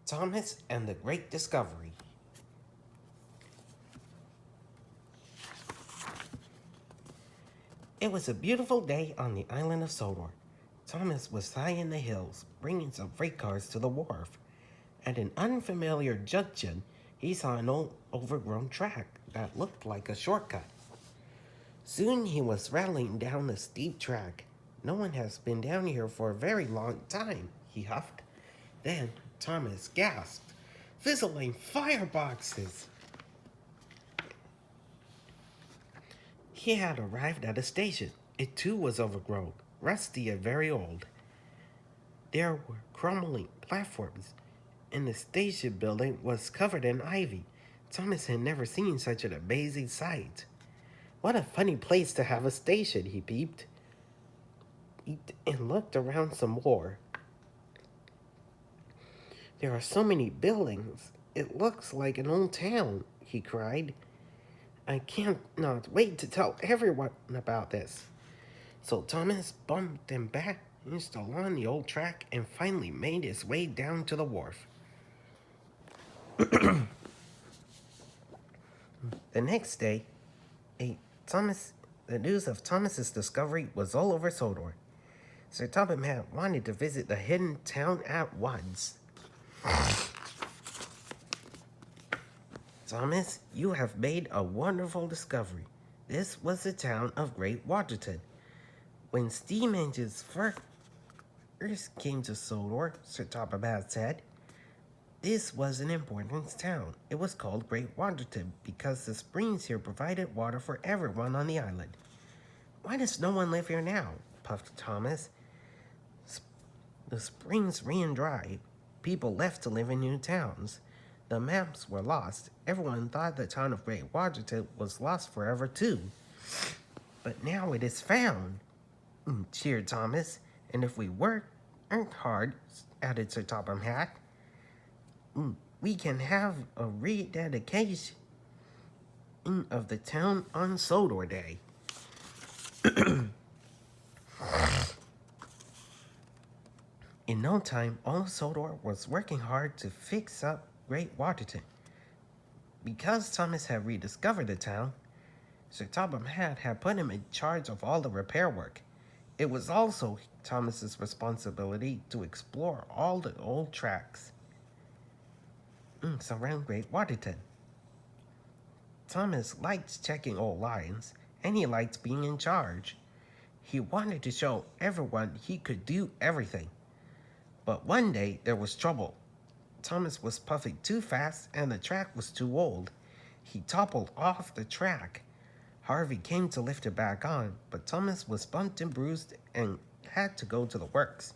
Thomas and the Great Discovery. It was a beautiful day on the island of Sodor. Thomas was high in the hills, bringing some freight cars to the wharf. At an unfamiliar junction, he saw an old overgrown track that looked like a shortcut. Soon he was rattling down the steep track. No one has been down here for a very long time, he huffed. Then Thomas gasped. Fizzling fireboxes! He had arrived at a station. It too was overgrown, rusty and very old. There were crumbling platforms, and the station building was covered in ivy. Thomas had never seen such an amazing sight. What a funny place to have a station, he peeped, and looked around some more. There are so many buildings. It looks like an old town, he cried. I can't not wait to tell everyone about this. So Thomas bumped and bounced along the old track and finally made his way down to the wharf. The next day, the news of Thomas's discovery was all over Sodor. Sir Topham Hatt wanted to visit the hidden town at once. Thomas, you have made a wonderful discovery. This was the town of Great Waterton. When steam engines first came to Sodor, Sir Topham Hatt said, this was an important town. It was called Great Waterton because the springs here provided water for everyone on the island. Why does no one live here now? Puffed Thomas. The springs ran dry. People left to live in new towns. The maps were lost. Everyone thought the town of Great Waterton was lost forever too. But now it is found, cheered Thomas. And if we work hard, added Sir Topham Hatt, we can have a rededication of the town on Sodor Day. In no time, all of Sodor was working hard to fix up Great Waterton. Because Thomas had rediscovered the town, Sir Topham Hatt had put him in charge of all the repair work. It was also Thomas's responsibility to explore all the old tracks surround Great Waterton. Thomas liked checking old lines, and he liked being in charge. He wanted to show everyone he could do everything. But one day there was trouble. Thomas was puffing too fast and the track was too old. He toppled off the track. Harvey came to lift it back on, but Thomas was bumped and bruised and had to go to the works.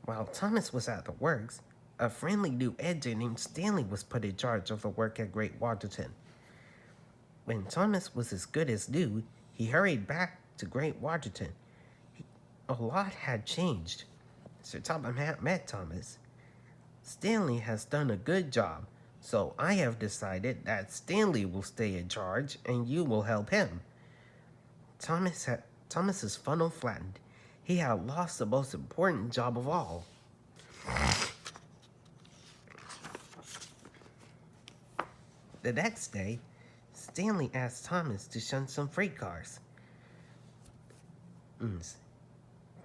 While Thomas was at the works, a friendly new editor named Stanley was put in charge of the work at Great Waterton. When Thomas was as good as new, he hurried back to Great Waterton. A lot had changed. Sir Topham Hatt met Thomas. Stanley has done a good job, so I have decided that Stanley will stay in charge and you will help him. Thomas's funnel flattened. He had lost the most important job of all. The next day, Stanley asked Thomas to shunt some freight cars.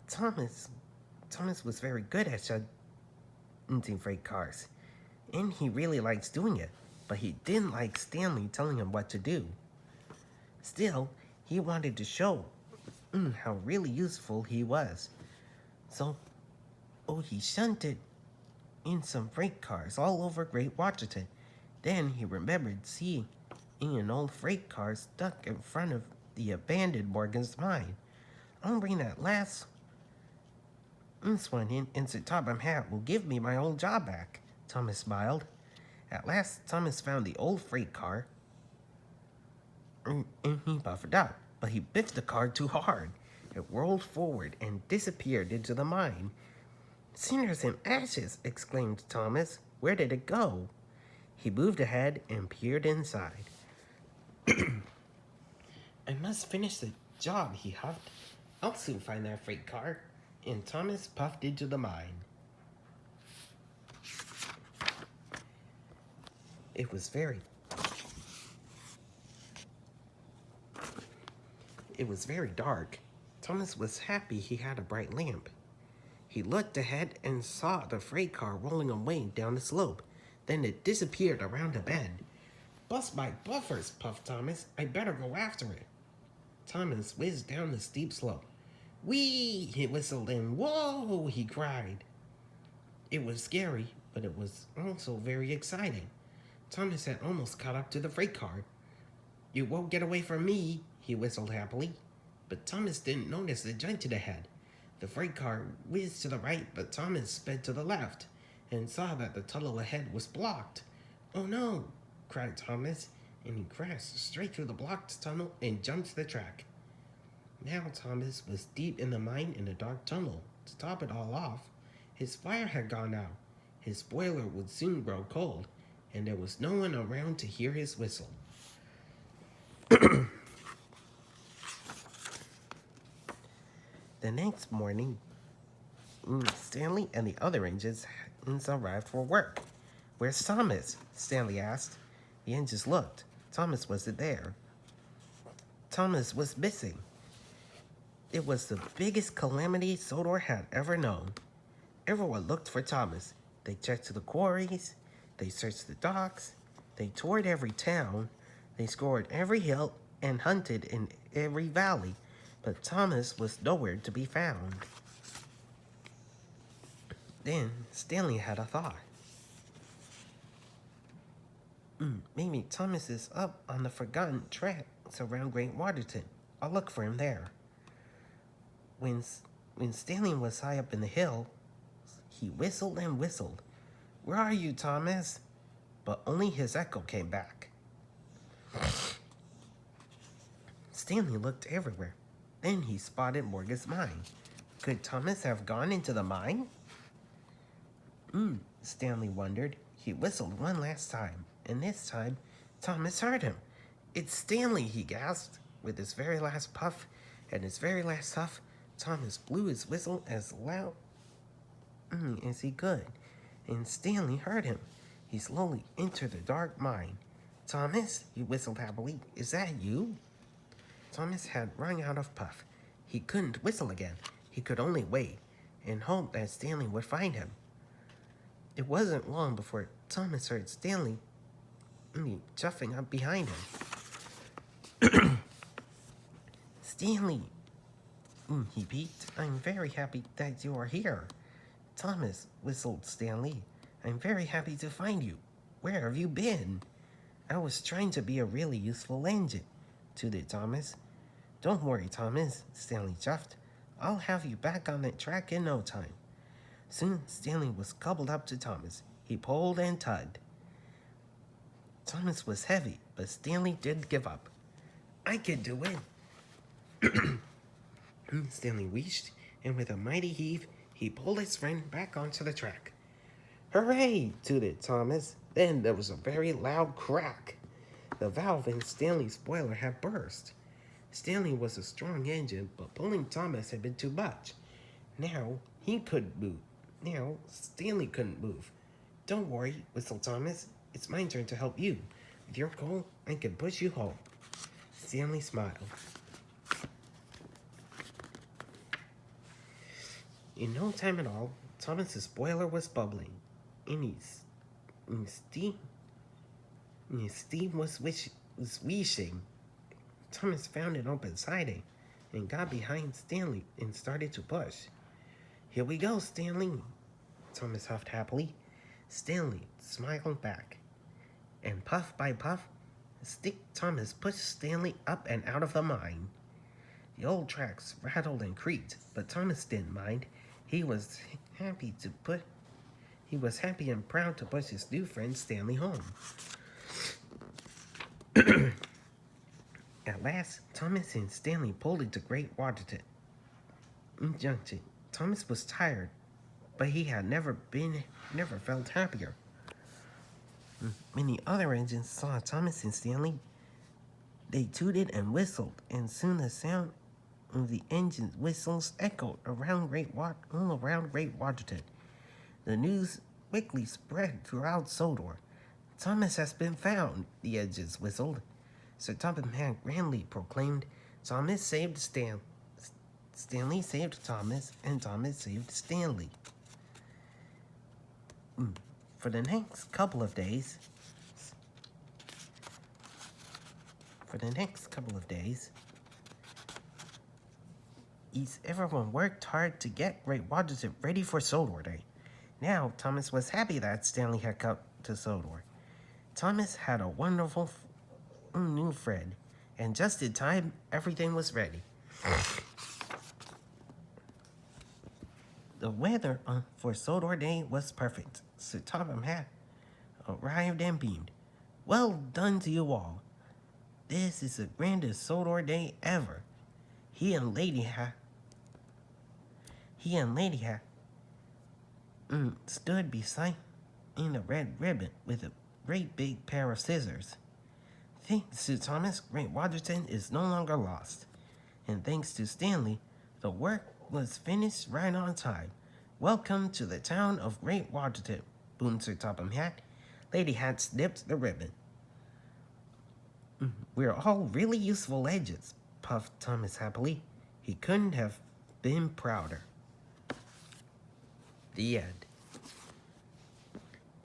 Thomas was very good at shunting freight cars, and he really likes doing it, but he didn't like Stanley telling him what to do. Still, he wanted to show how really useful he was. So, he shunted in some freight cars all over Great Waterton. Then he remembered seeing an old freight car stuck in front of the abandoned Morgan's mine. I'll bring that last one in, and Sir Topham Hatt will give me my old job back. Thomas smiled. At last, Thomas found the old freight car, and he puffed up, but he biffed the car too hard. It rolled forward and disappeared into the mine. Cinders and ashes, exclaimed Thomas. Where did it go? He moved ahead and peered inside. I must finish the job, he huffed. I'll soon find that freight car. And Thomas puffed into the mine. It was very It was very dark. Thomas was happy he had a bright lamp. He looked ahead and saw the freight car rolling away down the slope. Then it disappeared around a bend. Bust my buffers, puffed Thomas. I better go after it. Thomas whizzed down the steep slope. Whee! He whistled and whoa! He cried. It was scary, but it was also very exciting. Thomas had almost caught up to the freight car. You won't get away from me, he whistled happily. But Thomas didn't notice the giant ahead. The freight car whizzed to the right, but Thomas sped to the left and saw that the tunnel ahead was blocked. Oh no, cried Thomas, and he crashed straight through the blocked tunnel and jumped the track. Now Thomas was deep in the mine in a dark tunnel. To top it all off, his fire had gone out. His boiler would soon grow cold, and there was no one around to hear his whistle. The next morning, Stanley and the other engines arrived for work. Where's Thomas? Stanley asked. The engines looked. Thomas wasn't there. Thomas was missing. It was the biggest calamity Sodor had ever known. Everyone looked for Thomas. They checked the quarries. They searched the docks. They toured every town. They scoured every hill and hunted in every valley. But Thomas was nowhere to be found. Then Stanley had a thought. Maybe Thomas is up on the forgotten tracks around Great Waterton. I'll look for him there. When Stanley was high up in the hill, he whistled and whistled. Where are you, Thomas? But only his echo came back. Stanley looked everywhere. Then he spotted Morgan's mine. Could Thomas have gone into the mine? Stanley wondered. He whistled one last time, and this time Thomas heard him. It's Stanley, he gasped. With his very last puff and his very last huff, Thomas blew his whistle as loud as he could, and Stanley heard him. He slowly entered the dark mine. Thomas, he whistled happily, is that you? Thomas had run out of puff. He couldn't whistle again. He could only wait and hope that Stanley would find him. It wasn't long before Thomas heard Stanley chuffing up behind him. Stanley, he peeked. I'm very happy that you are here. Thomas, whistled Stanley. I'm very happy to find you. Where have you been? I was trying to be a really useful engine, tooted Thomas. Don't worry, Thomas, Stanley chuffed. I'll have you back on that track in no time. Soon, Stanley was coupled up to Thomas. He pulled and tugged. Thomas was heavy, but Stanley didn't give up. I can do it. Stanley wheezed, and with a mighty heave, he pulled his friend back onto the track. Hooray! Tooted Thomas. Then there was a very loud crack. The valve in Stanley's boiler had burst. Stanley was a strong engine, but pulling Thomas had been too much. Now he couldn't move. Now Stanley couldn't move. Don't worry, whistled Thomas. It's my turn to help you. With your coal, I can push you home. Stanley smiled. In no time at all, Thomas's boiler was bubbling, and his steam was wheezing. Thomas found an open siding and got behind Stanley and started to push. Here we go, Stanley, Thomas huffed happily. Stanley smiled back. And puff by puff, Thomas pushed Stanley up and out of the mine. The old tracks rattled and creaked, but Thomas didn't mind. He was happy and proud to push his new friend Stanley home. At last, Thomas and Stanley pulled into Great Waterton Junction. Thomas was tired, but he had never felt happier. When the other engines saw Thomas and Stanley, they tooted and whistled, and soon the sound of the engines' whistles echoed all around Great Waterton. The news quickly spread throughout Sodor. Thomas has been found, the edges whistled. Sir Topham Hatt grandly proclaimed, Thomas saved Stanley saved Thomas, and Thomas saved Stanley. For the next couple of days, everyone worked hard to get Great Waterton ready for Sodor Day. Now, Thomas was happy that Stanley had come to Sodor. Thomas had a wonderful new friend, and just in time, everything was ready. The weather for Sodor Day was perfect. Sir Topham Hatt arrived and beamed. Well done to you all. This is the grandest Sodor Day ever. He and Lady Hatt stood beside in a red ribbon with a great big pair of scissors. Thanks to Thomas, Great Waterton is no longer lost. And thanks to Stanley, the work was finished right on time. Welcome to the town of Great Waterton, boomed Sir Topham Hatt. Lady Hatt snipped the ribbon. We're all really useful edges, puffed Thomas happily. He couldn't have been prouder. The end.